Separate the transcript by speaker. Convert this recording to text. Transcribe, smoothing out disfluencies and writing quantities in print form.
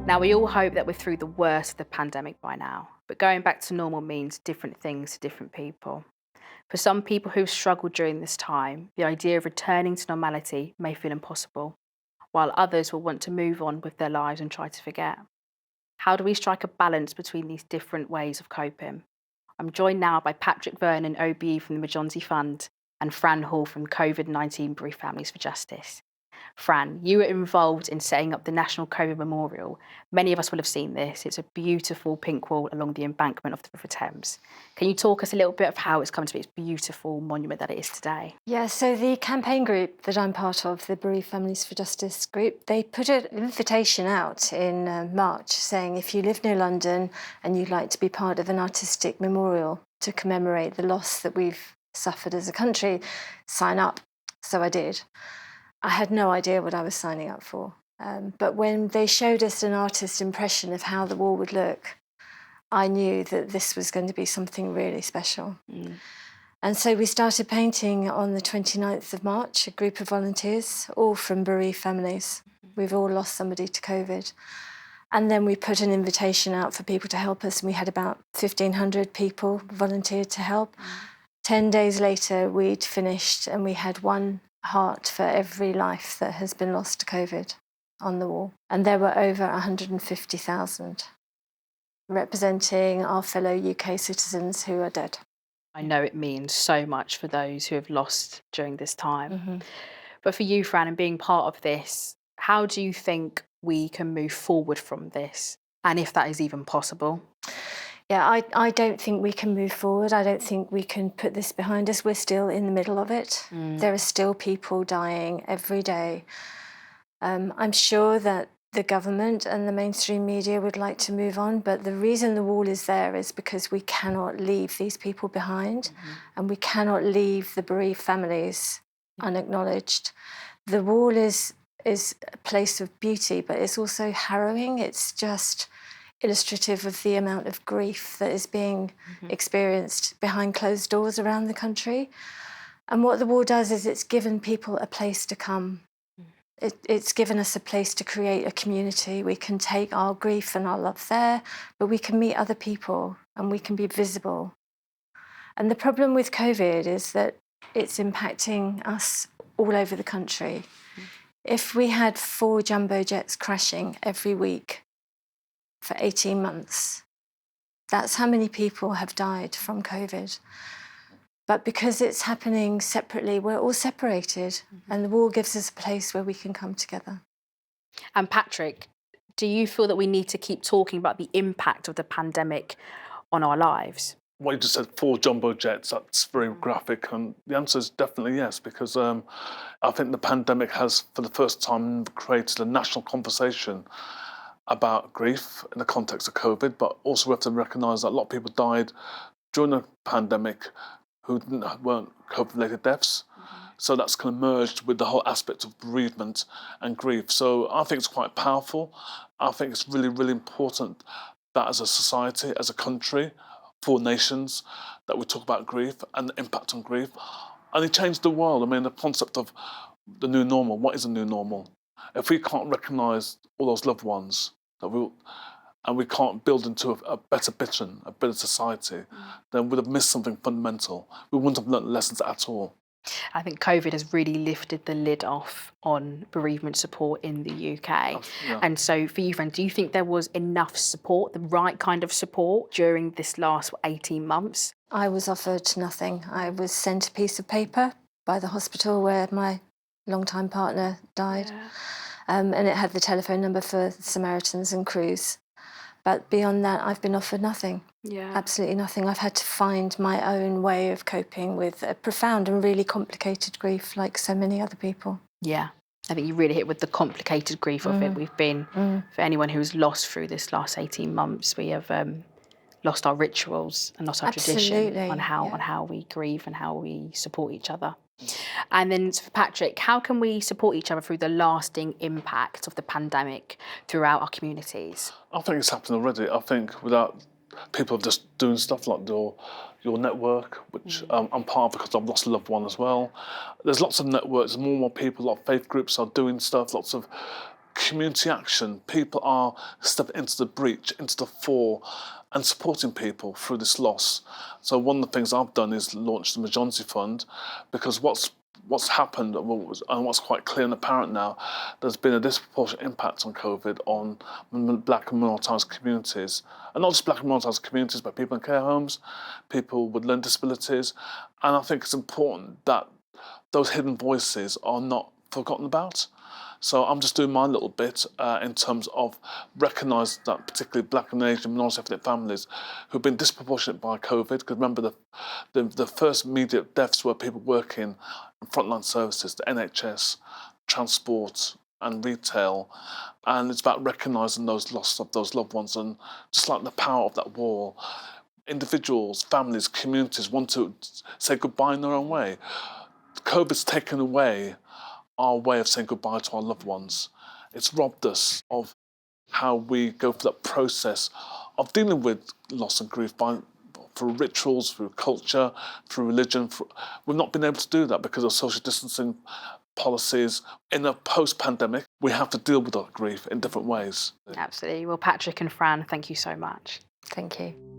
Speaker 1: Now, we all hope that we're through the worst of the pandemic by now, but going back to normal means different things to different people. For some people who've struggled during this time, the idea of returning to normality may feel impossible, while others will want to move on with their lives and try to forget. How do we strike a balance between these different ways of coping? I'm joined now by Vernon OBE from the Majonzi Fund and Fran Hall from COVID-19 Bereaved Families for Justice. Fran, you were involved in setting up the National COVID Memorial. Many of us will have seen this. It's a beautiful pink wall along the embankment of the River Thames. Can you talk us a little bit of how it's come to be this beautiful monument that it is today?
Speaker 2: Yeah, so the campaign group that I'm part of, the Bereaved Families for Justice group, they put an invitation out in March saying if you live near London and you'd like to be part of an artistic memorial to commemorate the loss that we've suffered as a country, sign up. So I did. I had no idea what I was signing up for. But when they showed us an artist's impression of how the wall would look, I knew that this was going to be something really special. And so we started painting on the 29th of March, a group of volunteers, all from bereaved families. We've all lost somebody to COVID. And then we put an invitation out for people to help us, and we had about 1,500 people volunteered to help. 10 days later, we'd finished, and we had one heart for every life that has been lost to COVID on the wall. And there were over 150,000, representing our fellow UK citizens who are dead.
Speaker 1: I know it means so much for those who have lost during this time. But for you, Fran, and being part of this, how do you think we can move forward from this? And if that is even possible?
Speaker 2: Yeah, I don't think we can move forward. I don't think we can put this behind us. We're still in the middle of it. There are still people dying every day. I'm sure that the government and the mainstream media would like to move on, but the reason the wall is there is because we cannot leave these people behind, and we cannot leave the bereaved families unacknowledged. The wall is a place of beauty, but it's also harrowing. It's just illustrative of the amount of grief that is being experienced behind closed doors around the country. And what the wall does is it's given people a place to come. It's given us a place to create a community. We can take our grief and our love there, but we can meet other people and we can be visible. And the problem with COVID is that it's impacting us all over the country. If we had 4 jumbo jets crashing every week for 18 months, that's how many people have died from COVID. But because it's happening separately, we're all separated, and the wall gives us a place where we can come together.
Speaker 1: And Patrick, do you feel that we need to keep talking about the impact of the pandemic on our lives?
Speaker 3: Well, you just said 4 jumbo jets, that's very graphic, and the answer is definitely yes, because I think the pandemic has, for the first time, created a national conversation about grief in the context of COVID, but also we have to recognise that a lot of people died during the pandemic who weren't COVID-related deaths. So that's kind of merged with the whole aspect of bereavement and grief. So I think it's quite powerful. I think it's really, really important that as a society, as a country, 4 nations, that we talk about grief and the impact on grief. And it changed the world. I mean, the concept of the new normal, what is a new normal? If we can't recognise all those loved ones, and we can't build into a better vision, a better society, then we'd have missed something fundamental. We wouldn't have learnt lessons at all.
Speaker 1: I think COVID has really lifted the lid off on bereavement support in the UK.
Speaker 3: Yeah.
Speaker 1: And so for you, Fran, do you think there was enough support, the right kind of support during this last 18 months?
Speaker 2: I was offered nothing. I was sent a piece of paper by the hospital where my longtime partner died. And it had the telephone number for Samaritans and Crews. But beyond that, I've been offered nothing. Absolutely nothing. I've had to find my own way of coping with a profound and really complicated grief, like so many other people.
Speaker 1: Yeah, I think you really hit with the complicated grief of it. We've been, for anyone who's lost through this last 18 months, we have lost our rituals and lost our tradition on how we grieve and how we support each other. And then for Patrick, how can we support each other through the lasting impact of the pandemic throughout our communities?
Speaker 3: I think it's happened already. I think without people just doing stuff like your network, which I'm part of because I've lost a loved one as well. There's lots of networks, more and more people, a lot of faith groups are doing stuff, lots of community action. People are stepping into the breach, into the fore, and supporting people through this loss. So one of the things I've done is launch the Emergency Fund, because what's happened, and what's quite clear and apparent now, there's been a disproportionate impact on COVID on black and minoritized communities. And not just black and minoritized communities, but people in care homes, people with learning disabilities. And I think it's important that those hidden voices are not forgotten about. So I'm just doing my little bit in terms of recognise that particularly black and Asian minority ethnic families who've been disproportionate by COVID. Because remember, the first immediate deaths were people working in frontline services, the NHS, transport and retail. And it's about recognising those loss of those loved ones, and just like the power of that wall, individuals, families, communities want to say goodbye in their own way. COVID's taken away our way of saying goodbye to our loved ones. It's robbed us of how we go through that process of dealing with loss and grief through rituals, through culture, through religion. We've not been able to do that because of social distancing policies. In a post-pandemic, we have to deal with that grief in different ways.
Speaker 1: Absolutely. Well, Patrick and Fran, thank you so much.
Speaker 2: Thank you.